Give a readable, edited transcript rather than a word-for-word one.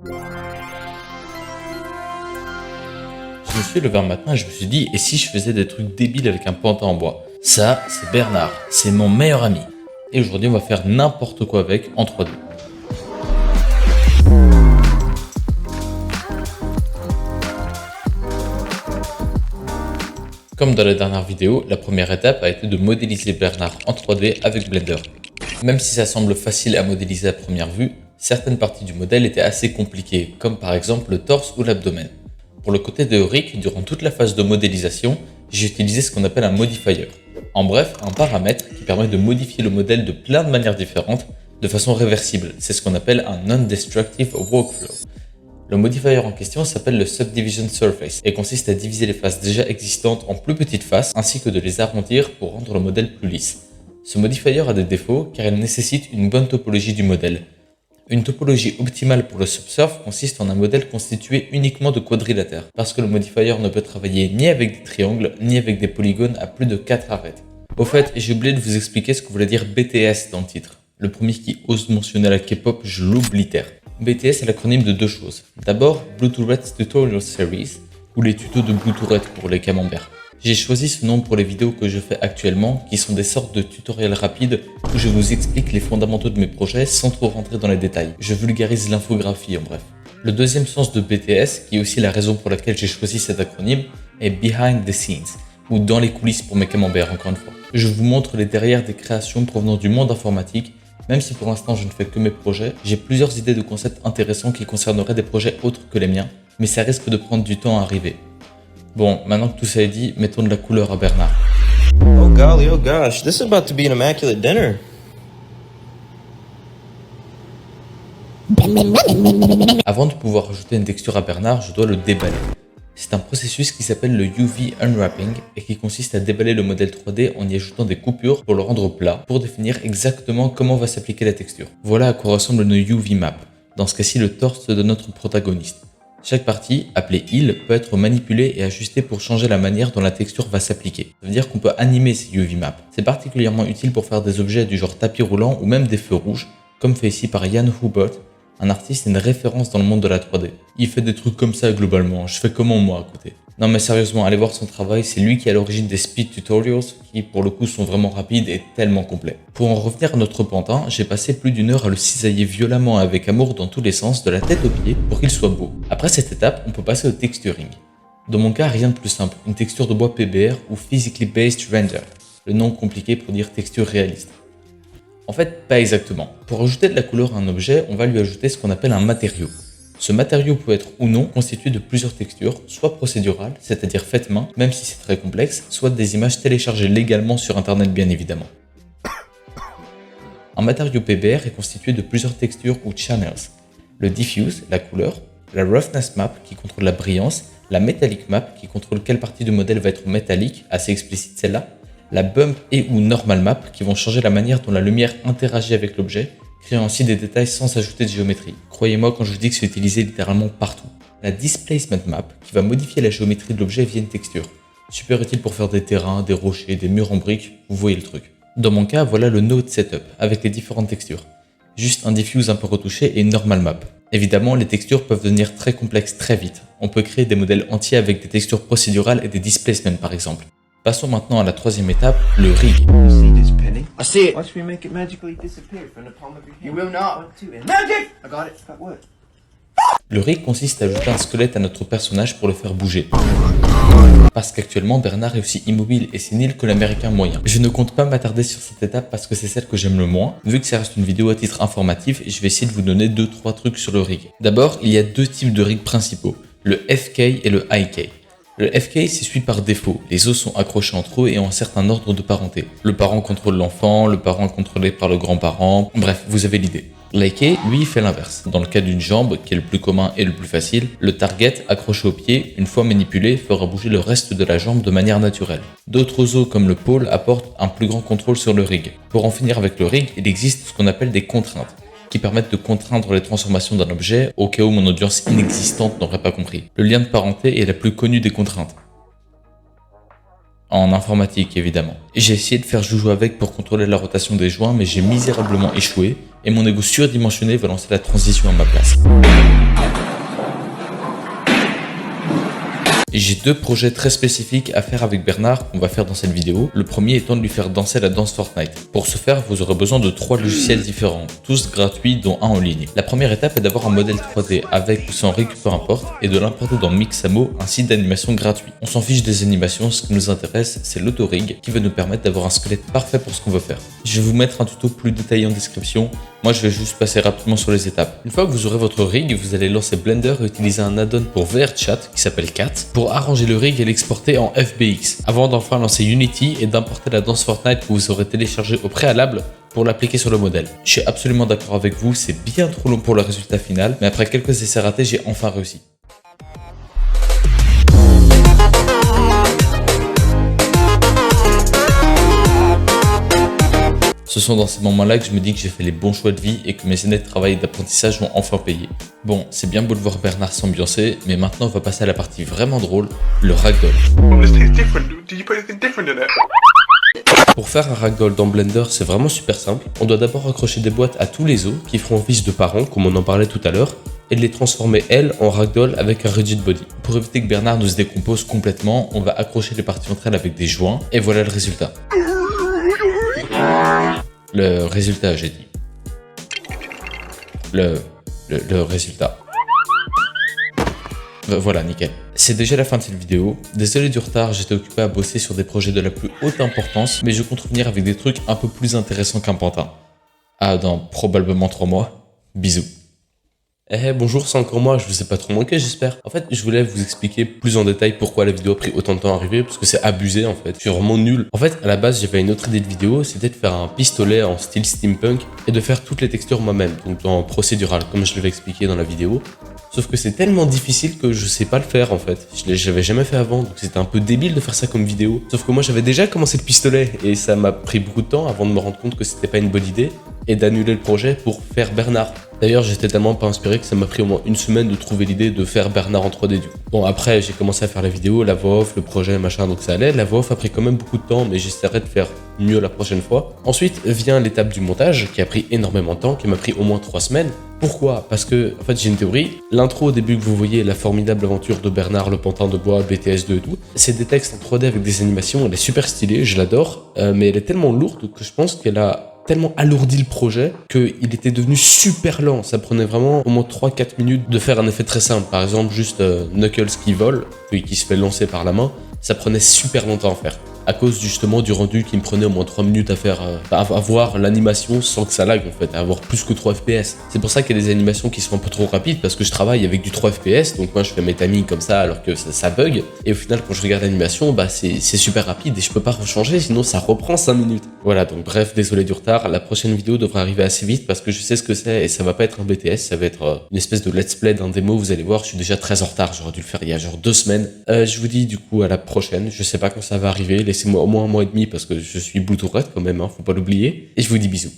Je me suis levé un matin et je me suis dit, et si je faisais des trucs débiles avec un pantin en bois? Ça, c'est Bernard, c'est mon meilleur ami. Et aujourd'hui, on va faire n'importe quoi avec en 3D. Comme dans la dernière vidéo, la première étape a été de modéliser Bernard en 3D avec Blender. Même si ça semble facile à modéliser à première vue, certaines parties du modèle étaient assez compliquées, comme par exemple le torse ou l'abdomen. Pour le côté de Rick, durant toute la phase de modélisation, j'ai utilisé ce qu'on appelle un modifier. En bref, un paramètre qui permet de modifier le modèle de plein de manières différentes, de façon réversible. C'est ce qu'on appelle un non-destructive workflow. Le modifier en question s'appelle le Subdivision Surface et consiste à diviser les faces déjà existantes en plus petites faces ainsi que de les arrondir pour rendre le modèle plus lisse. Ce modifier a des défauts car il nécessite une bonne topologie du modèle. Une topologie optimale pour le subsurf consiste en un modèle constitué uniquement de quadrilatères, parce que le modifier ne peut travailler ni avec des triangles, ni avec des polygones à plus de 4 arêtes. Au fait, j'ai oublié de vous expliquer ce que voulait dire BTS dans le titre. Le premier qui ose mentionner la K-pop, je l'oblitère. BTS est l'acronyme de deux choses. D'abord, Bluetooth Tutorial Series, ou les tutos de Bluetooth pour les camemberts. J'ai choisi ce nom pour les vidéos que je fais actuellement, qui sont des sortes de tutoriels rapides où je vous explique les fondamentaux de mes projets sans trop rentrer dans les détails. Je vulgarise l'infographie en bref. Le deuxième sens de BTS, qui est aussi la raison pour laquelle j'ai choisi cet acronyme, est Behind the Scenes, ou dans les coulisses pour mes camemberts encore une fois. Je vous montre les derrière des créations provenant du monde informatique. Même si pour l'instant je ne fais que mes projets, j'ai plusieurs idées de concepts intéressants qui concerneraient des projets autres que les miens, mais ça risque de prendre du temps à arriver. Bon, maintenant que tout ça est dit, mettons de la couleur à Bernard. Oh golly, oh gosh, this is about to be an immaculate dinner. Avant de pouvoir ajouter une texture à Bernard, je dois le déballer. C'est un processus qui s'appelle le UV Unwrapping et qui consiste à déballer le modèle 3D en y ajoutant des coupures pour le rendre plat, pour définir exactement comment va s'appliquer la texture. Voilà à quoi ressemble une UV map, dans ce cas-ci le torse de notre protagoniste. Chaque partie, appelée île, peut être manipulée et ajustée pour changer la manière dont la texture va s'appliquer. Ça veut dire qu'on peut animer ces UV maps. C'est particulièrement utile pour faire des objets du genre tapis roulant ou même des feux rouges, comme fait ici par Jan Hubert, un artiste et une référence dans le monde de la 3D. Il fait des trucs comme ça globalement, je fais comment moi à côté? Non mais sérieusement, allez voir son travail, c'est lui qui est à l'origine des speed tutorials, qui pour le coup sont vraiment rapides et tellement complets. Pour en revenir à notre pantin, j'ai passé plus d'une heure à le cisailler violemment avec amour dans tous les sens, de la tête aux pieds, pour qu'il soit beau. Après cette étape, on peut passer au texturing. Dans mon cas, rien de plus simple, une texture de bois PBR ou Physically Based Render, le nom compliqué pour dire texture réaliste. En fait, pas exactement. Pour ajouter de la couleur à un objet, on va lui ajouter ce qu'on appelle un matériau. Ce matériau peut être ou non constitué de plusieurs textures, soit procédurales, c'est-à-dire faites main, même si c'est très complexe, soit des images téléchargées légalement sur internet bien évidemment. Un matériau PBR est constitué de plusieurs textures ou channels. Le diffuse, la couleur, la roughness map qui contrôle la brillance, la metallic map qui contrôle quelle partie du modèle va être métallique, assez explicite celle-là, la bump et ou normal map qui vont changer la manière dont la lumière interagit avec l'objet, créant ainsi des détails sans ajouter de géométrie. Croyez-moi quand je vous dis que c'est utilisé littéralement partout. La displacement map qui va modifier la géométrie de l'objet via une texture. Super utile pour faire des terrains, des rochers, des murs en briques, vous voyez le truc. Dans mon cas, voilà le node setup avec les différentes textures. Juste un diffuse un peu retouché et une normal map. Évidemment, les textures peuvent devenir très complexes très vite. On peut créer des modèles entiers avec des textures procédurales et des displacements par exemple. Passons maintenant à la troisième étape, le rig. I see it. Watch me make it magically disappear from the palm of your hand. You will not. 1, 2, and magic! I got it. Got what? Le rig consiste à ajouter un squelette à notre personnage pour le faire bouger. Parce qu'actuellement Bernard est aussi immobile et sénile que l'américain moyen. Je ne compte pas m'attarder sur cette étape parce que c'est celle que j'aime le moins. Vu que ça reste une vidéo à titre informatif, je vais essayer de vous donner 2-3 trucs sur le rig. D'abord, il y a deux types de rigs principaux, le FK et le IK. Le FK s'essuie par défaut, les os sont accrochés entre eux et ont un certain ordre de parenté. Le parent contrôle l'enfant, le parent est contrôlé par le grand-parent, bref, vous avez l'idée. L'IK, lui, fait l'inverse. Dans le cas d'une jambe, qui est le plus commun et le plus facile, le target, accroché au pied, une fois manipulé, fera bouger le reste de la jambe de manière naturelle. D'autres os comme le pôle apportent un plus grand contrôle sur le rig. Pour en finir avec le rig, il existe ce qu'on appelle des contraintes, qui permettent de contraindre les transformations d'un objet au cas où mon audience inexistante n'aurait pas compris. Le lien de parenté est la plus connue des contraintes. En informatique évidemment. J'ai essayé de faire joujou avec pour contrôler la rotation des joints mais j'ai misérablement échoué et mon ego surdimensionné va lancer la transition à ma place. Et j'ai deux projets très spécifiques à faire avec Bernard qu'on va faire dans cette vidéo. Le premier étant de lui faire danser la danse Fortnite. Pour ce faire, vous aurez besoin de 3 logiciels différents, tous gratuits dont un en ligne. La première étape est d'avoir un modèle 3D avec ou sans récup peu importe et de l'importer dans Mixamo, un site d'animation gratuit. On s'en fiche des animations, ce qui nous intéresse c'est l'autorig qui va nous permettre d'avoir un squelette parfait pour ce qu'on veut faire. Je vais vous mettre un tuto plus détaillé en description. Moi, je vais juste passer rapidement sur les étapes. Une fois que vous aurez votre rig, vous allez lancer Blender et utiliser un add-on pour VRChat qui s'appelle Cat pour arranger le rig et l'exporter en FBX. Avant d'enfin lancer Unity et d'importer la danse Fortnite que vous aurez téléchargée au préalable pour l'appliquer sur le modèle. Je suis absolument d'accord avec vous, c'est bien trop long pour le résultat final, mais après quelques essais ratés, j'ai enfin réussi. Ce sont dans ces moments-là que je me dis que j'ai fait les bons choix de vie et que mes années de travail et d'apprentissage vont enfin payer. Bon, c'est bien beau de voir Bernard s'ambiancer, mais maintenant on va passer à la partie vraiment drôle, le ragdoll. Pour faire un ragdoll dans Blender, c'est vraiment super simple. On doit d'abord accrocher des boîtes à tous les os qui feront office de parents, comme on en parlait tout à l'heure, et de les transformer, elles, en ragdoll avec un rigid body. Pour éviter que Bernard nous se décompose complètement, on va accrocher les parties entre elles avec des joints, et voilà le résultat. Le résultat, j'ai dit. Le résultat. Voilà, nickel. C'est déjà la fin de cette vidéo. Désolé du retard, j'étais occupé à bosser sur des projets de la plus haute importance, mais je compte revenir avec des trucs un peu plus intéressants qu'un pantin. Ah, dans probablement 3 mois. Bisous. Bonjour, c'est encore moi, je vous ai pas trop manqué j'espère. En fait, je voulais vous expliquer plus en détail pourquoi la vidéo a pris autant de temps à arriver, parce que c'est abusé en fait, je suis vraiment nul. En fait, à la base, j'avais une autre idée de vidéo, c'était de faire un pistolet en style steampunk et de faire toutes les textures moi-même, donc en procédural, comme je l'avais expliqué dans la vidéo. Sauf que c'est tellement difficile que je sais pas le faire en fait. Je l'avais jamais fait avant, donc c'était un peu débile de faire ça comme vidéo. Sauf que moi j'avais déjà commencé le pistolet et ça m'a pris beaucoup de temps avant de me rendre compte que c'était pas une bonne idée et d'annuler le projet pour faire Bernard. D'ailleurs, j'étais tellement pas inspiré que ça m'a pris au moins une semaine de trouver l'idée de faire Bernard en 3D du coup. Bon, après, j'ai commencé à faire la vidéo, la voix off, le projet, machin, donc ça allait. La voix off a pris quand même beaucoup de temps, mais j'essaierai de faire mieux la prochaine fois. Ensuite vient l'étape du montage, qui a pris énormément de temps, qui m'a pris au moins 3 semaines. Pourquoi? Parce que, en fait, j'ai une théorie. L'intro au début que vous voyez, la formidable aventure de Bernard, le pantin de bois, BTS2 et tout, c'est des textes en 3D avec des animations, elle est super stylée, je l'adore, mais elle est tellement lourde que je pense qu'elle a tellement alourdi le projet qu'il était devenu super lent. Ça prenait vraiment au moins 3-4 minutes de faire un effet très simple. Par exemple, juste Knuckles qui vole, puis qui se fait lancer par la main, ça prenait super longtemps à faire. À cause justement du rendu qui me prenait au moins 3 minutes à faire, à voir l'animation sans que ça lag en fait, à avoir plus que 3 FPS. C'est pour ça qu'il y a des animations qui sont un peu trop rapides parce que je travaille avec du 3 FPS, donc moi je fais mes timings comme ça alors que ça bug. Et au final quand je regarde l'animation, bah c'est super rapide et je peux pas rechanger sinon ça reprend 5 minutes. Voilà donc bref, désolé du retard, la prochaine vidéo devrait arriver assez vite parce que je sais ce que c'est et ça va pas être un BTS, ça va être une espèce de let's play d'un démo, vous allez voir, je suis déjà très en retard, j'aurais dû le faire il y a genre 2 semaines. Je vous dis du coup à la prochaine, je sais pas quand ça va arriver, laissez-moi au moins 1 mois et demi parce que je suis Bluetooth quand même, hein, faut pas l'oublier. Et je vous dis bisous.